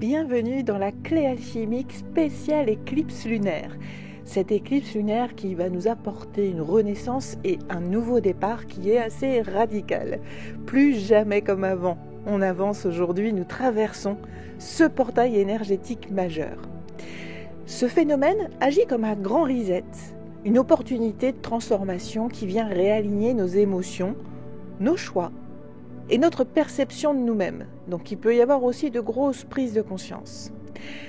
bienvenue dans la clé alchimique spéciale éclipse lunaire. Cette éclipse lunaire qui va nous apporter une renaissance et un nouveau départ qui est assez radical. Plus jamais comme avant. On avance aujourd'hui, nous traversons ce portail énergétique majeur. Ce phénomène agit comme un grand reset, une opportunité de transformation qui vient réaligner nos émotions, nos choix et notre perception de nous-mêmes. Donc il peut y avoir aussi de grosses prises de conscience.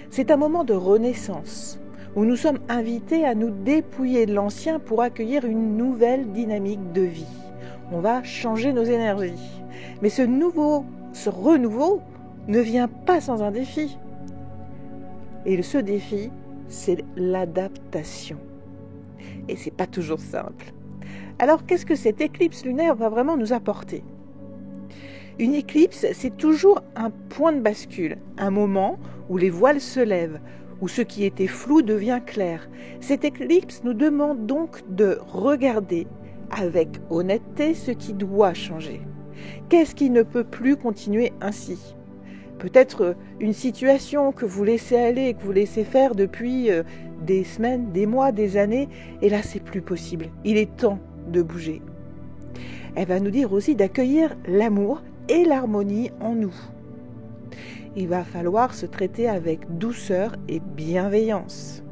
C'est un moment de renaissance où nous sommes invités à nous dépouiller de l'ancien pour accueillir une nouvelle dynamique de vie. On va changer nos énergies. Mais ce renouveau ne vient pas sans un défi. Et ce défi, c'est l'adaptation. Et c'est pas toujours simple. Alors qu'est-ce que cette éclipse lunaire va vraiment nous apporter ? Une éclipse, c'est toujours un point de bascule, un moment où les voiles se lèvent, où ce qui était flou devient clair. Cette éclipse nous demande donc de regarder avec honnêteté ce qui doit changer. Qu'est-ce qui ne peut plus continuer ainsi ? Peut-être une situation que vous laissez aller, que vous laissez faire depuis des semaines, des mois, des années, et là c'est plus possible. Il est temps de bouger. Elle va nous dire aussi d'accueillir l'amour et l'harmonie en nous. Il va falloir se traiter avec douceur et bienveillance.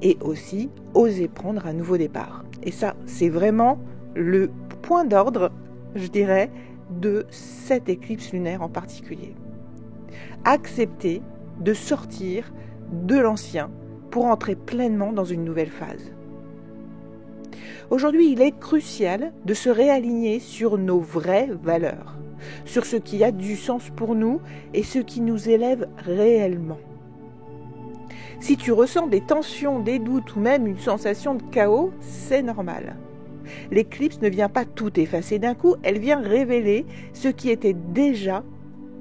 Et aussi oser prendre un nouveau départ. Et ça, c'est vraiment le point d'ordre, je dirais, de cette éclipse lunaire en particulier. Accepter de sortir de l'ancien pour entrer pleinement dans une nouvelle phase. Aujourd'hui, il est crucial de se réaligner sur nos vraies valeurs, sur ce qui a du sens pour nous et ce qui nous élève réellement. Si tu ressens des tensions, des doutes ou même une sensation de chaos, c'est normal. L'éclipse ne vient pas tout effacer d'un coup, elle vient révéler ce qui était déjà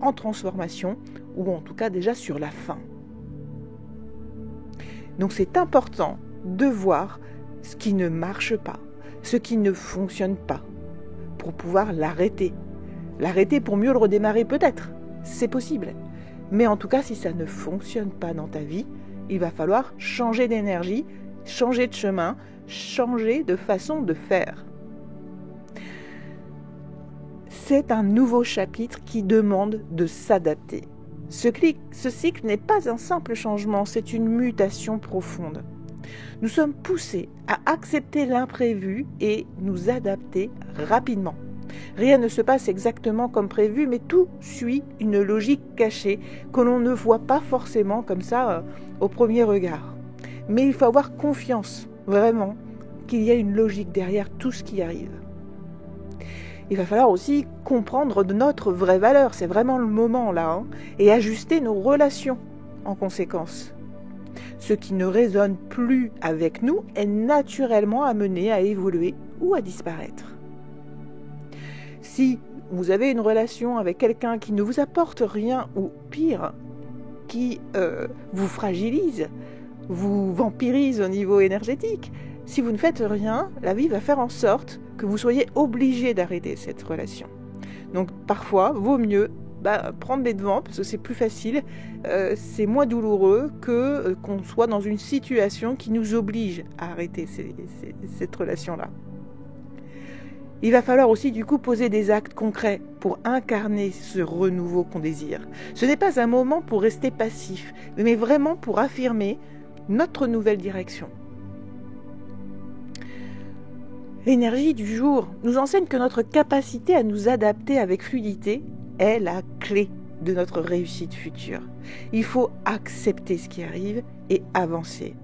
en transformation ou en tout cas déjà sur la fin. Donc c'est important de voir ce qui ne marche pas, ce qui ne fonctionne pas, pour pouvoir l'arrêter. L'arrêter pour mieux le redémarrer peut-être, c'est possible. Mais en tout cas, si ça ne fonctionne pas dans ta vie, il va falloir changer d'énergie, changer de chemin, changer de façon de faire. C'est un nouveau chapitre qui demande de s'adapter. Ce cycle n'est pas un simple changement, c'est une mutation profonde. Nous sommes poussés à accepter l'imprévu et nous adapter rapidement. Rien ne se passe exactement comme prévu, mais tout suit une logique cachée que l'on ne voit pas forcément comme ça au premier regard. Mais il faut avoir confiance, vraiment, qu'il y a une logique derrière tout ce qui arrive. Il va falloir aussi comprendre notre vraie valeur, c'est vraiment le moment là, et ajuster nos relations en conséquence. Ce qui ne résonne plus avec nous est naturellement amené à évoluer ou à disparaître. Si vous avez une relation avec quelqu'un qui ne vous apporte rien ou pire, qui vous fragilise, vous vampirise au niveau énergétique, si vous ne faites rien, la vie va faire en sorte que vous soyez obligé d'arrêter cette relation. Donc parfois, vaut mieux prendre les devants parce que c'est plus facile, c'est moins douloureux que qu'on soit dans une situation qui nous oblige à arrêter cette relation-là. Il va falloir aussi du coup poser des actes concrets pour incarner ce renouveau qu'on désire. Ce n'est pas un moment pour rester passif, mais vraiment pour affirmer notre nouvelle direction. L'énergie du jour nous enseigne que notre capacité à nous adapter avec fluidité est la clé de notre réussite future. Il faut accepter ce qui arrive et avancer.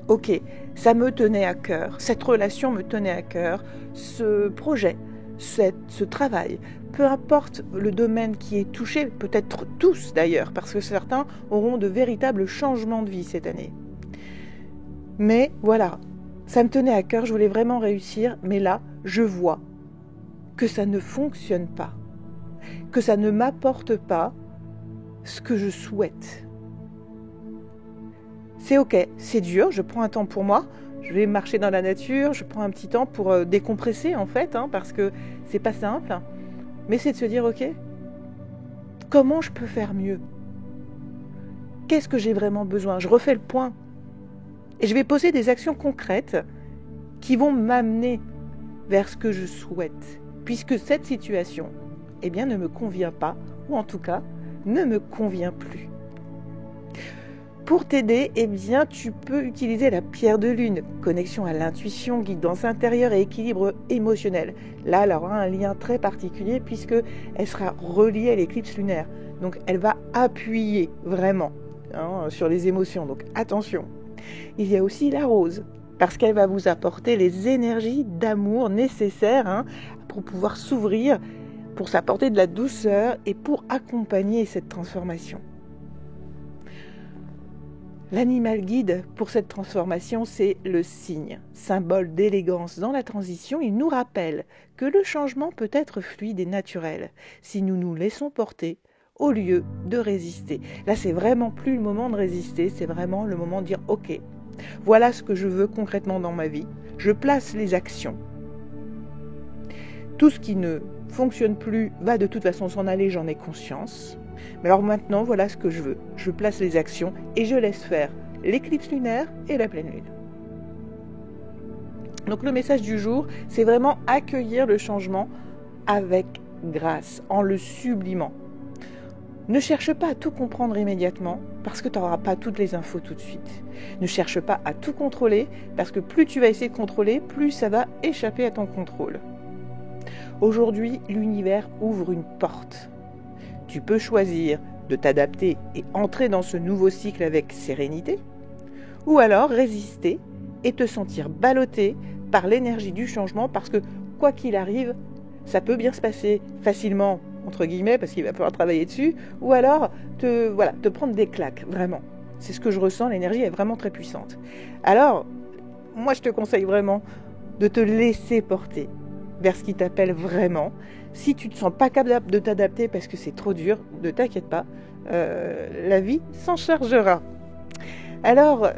Ok, ça me tenait à cœur, cette relation me tenait à cœur, ce projet, ce travail, peu importe le domaine qui est touché, peut-être tous d'ailleurs, parce que certains auront de véritables changements de vie cette année. Mais voilà, ça me tenait à cœur, je voulais vraiment réussir, mais là, je vois que ça ne fonctionne pas, que ça ne m'apporte pas ce que je souhaite. C'est ok, c'est dur, je prends un temps pour moi, je vais marcher dans la nature, je prends un petit temps pour décompresser en fait, parce que c'est pas simple, mais c'est de se dire ok, comment je peux faire mieux ? Qu'est-ce que j'ai vraiment besoin? Je refais le point. Et je vais poser des actions concrètes qui vont m'amener vers ce que je souhaite, puisque cette situation, eh bien, ne me convient pas, ou en tout cas, ne me convient plus. Pour t'aider, eh bien, tu peux utiliser la pierre de lune, connexion à l'intuition, guidance intérieure et équilibre émotionnel. Là, elle aura un lien très particulier puisqu'elle sera reliée à l'éclipse lunaire. Donc, elle va appuyer vraiment sur les émotions. Donc, attention. Il y a aussi la rose, parce qu'elle va vous apporter les énergies d'amour nécessaires pour pouvoir s'ouvrir, pour s'apporter de la douceur et pour accompagner cette transformation. L'animal guide pour cette transformation, c'est le cygne. Symbole d'élégance dans la transition, il nous rappelle que le changement peut être fluide et naturel si nous nous laissons porter au lieu de résister. Là, c'est vraiment plus le moment de résister, c'est vraiment le moment de dire « Ok, voilà ce que je veux concrètement dans ma vie, je place les actions. Tout ce qui ne fonctionne plus va de toute façon s'en aller, j'en ai conscience. Mais alors maintenant, voilà ce que je veux. Je place les actions et je laisse faire l'éclipse lunaire et la pleine lune. » Donc le message du jour, c'est vraiment accueillir le changement avec grâce, en le sublimant. Ne cherche pas à tout comprendre immédiatement parce que tu n'auras pas toutes les infos tout de suite. Ne cherche pas à tout contrôler parce que plus tu vas essayer de contrôler, plus ça va échapper à ton contrôle. Aujourd'hui, l'univers ouvre une porte. Tu peux choisir de t'adapter et entrer dans ce nouveau cycle avec sérénité, ou alors résister et te sentir ballotté par l'énergie du changement parce que quoi qu'il arrive, ça peut bien se passer facilement, entre guillemets, parce qu'il va falloir travailler dessus, ou alors te prendre des claques, vraiment. C'est ce que je ressens, l'énergie est vraiment très puissante. Alors, moi je te conseille vraiment de te laisser porter vers ce qui t'appelle vraiment. Si tu ne te sens pas capable de t'adapter parce que c'est trop dur, ne t'inquiète pas, la vie s'en chargera. Alors,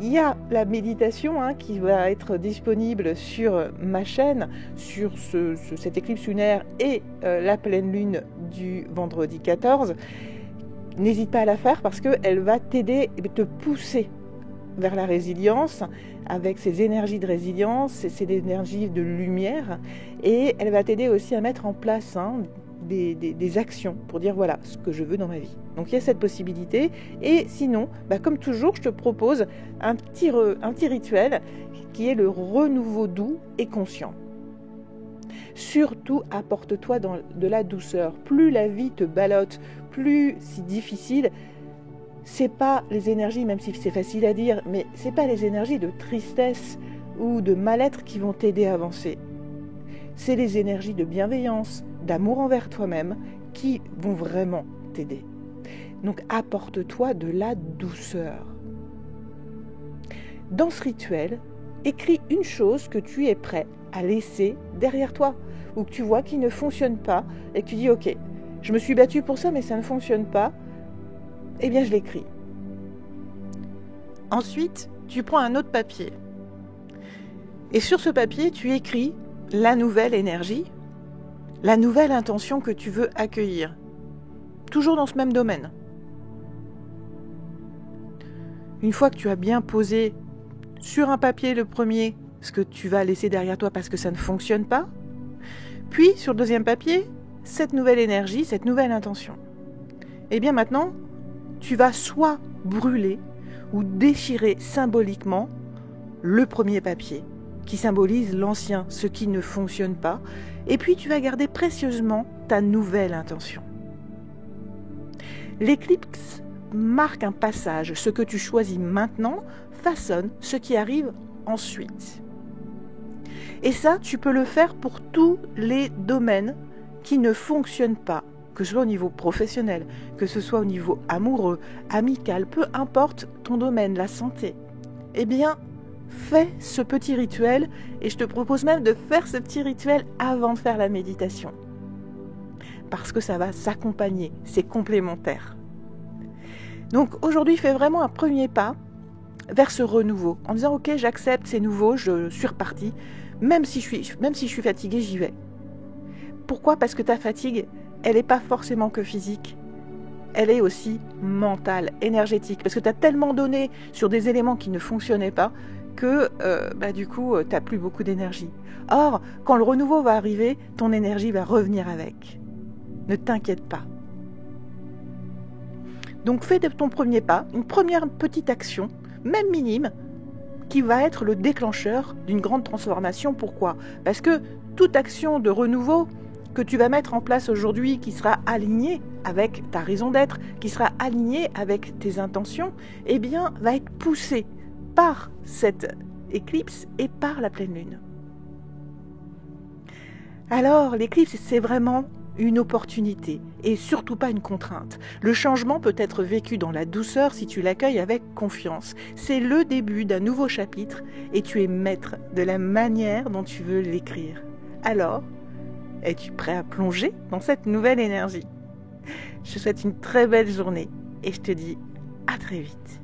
il y a la méditation qui va être disponible sur ma chaîne, sur cette éclipse lunaire et la pleine lune du vendredi 14. N'hésite pas à la faire parce qu'elle va t'aider et te pousser vers la résilience avec ces énergies de résilience, ces énergies de lumière, et elle va t'aider aussi à mettre en place des actions pour dire voilà ce que je veux dans ma vie. Donc il y a cette possibilité, et sinon, comme toujours, je te propose un petit rituel qui est le renouveau doux et conscient. Surtout, apporte-toi de la douceur. Plus la vie te ballotte, plus c'est difficile, c'est pas les énergies, même si c'est facile à dire, mais c'est pas les énergies de tristesse ou de mal-être qui vont t'aider à avancer. C'est les énergies de bienveillance, d'amour envers toi-même qui vont vraiment t'aider. Donc apporte-toi de la douceur. Dans ce rituel, écris une chose que tu es prêt à laisser derrière toi, ou que tu vois qui ne fonctionne pas, et que tu dis ok, je me suis battue pour ça mais ça ne fonctionne pas, eh bien je l'écris. Ensuite, tu prends un autre papier. Et sur ce papier, tu écris la nouvelle énergie, la nouvelle intention que tu veux accueillir. Toujours dans ce même domaine. Une fois que tu as bien posé sur un papier le premier, ce que tu vas laisser derrière toi parce que ça ne fonctionne pas, puis sur le deuxième papier, cette nouvelle énergie, cette nouvelle intention. Et bien maintenant, tu vas soit brûler ou déchirer symboliquement le premier papier qui symbolise l'ancien, ce qui ne fonctionne pas, et puis tu vas garder précieusement ta nouvelle intention. L'éclipse marque un passage. Ce que tu choisis maintenant façonne ce qui arrive ensuite. Et ça, tu peux le faire pour tous les domaines qui ne fonctionnent pas, que ce soit au niveau professionnel, que ce soit au niveau amoureux, amical, peu importe ton domaine, la santé. Eh bien, fais ce petit rituel, et je te propose même de faire ce petit rituel avant de faire la méditation. Parce que ça va s'accompagner, c'est complémentaire. Donc aujourd'hui, fais vraiment un premier pas vers ce renouveau, en disant ok, j'accepte, c'est nouveau, je suis reparti, même si je suis fatiguée, j'y vais. Pourquoi ? Parce que ta fatigue, elle n'est pas forcément que physique. elle est aussi mentale, énergétique, parce que tu as tellement donné sur des éléments qui ne fonctionnaient pas que du coup, tu n'as plus beaucoup d'énergie. Or, quand le renouveau va arriver, ton énergie va revenir avec. Ne t'inquiète pas. Donc fais de ton premier pas, une première petite action, même minime, qui va être le déclencheur d'une grande transformation. Pourquoi ? Parce que toute action de renouveau que tu vas mettre en place aujourd'hui, qui sera alignée avec ta raison d'être, qui sera alignée avec tes intentions, eh bien, va être poussée par cette éclipse et par la pleine lune. Alors, l'éclipse, c'est vraiment une opportunité et surtout pas une contrainte. Le changement peut être vécu dans la douceur si tu l'accueilles avec confiance. C'est le début d'un nouveau chapitre et tu es maître de la manière dont tu veux l'écrire. Alors, es-tu prêt à plonger dans cette nouvelle énergie ? Je te souhaite une très belle journée et je te dis à très vite.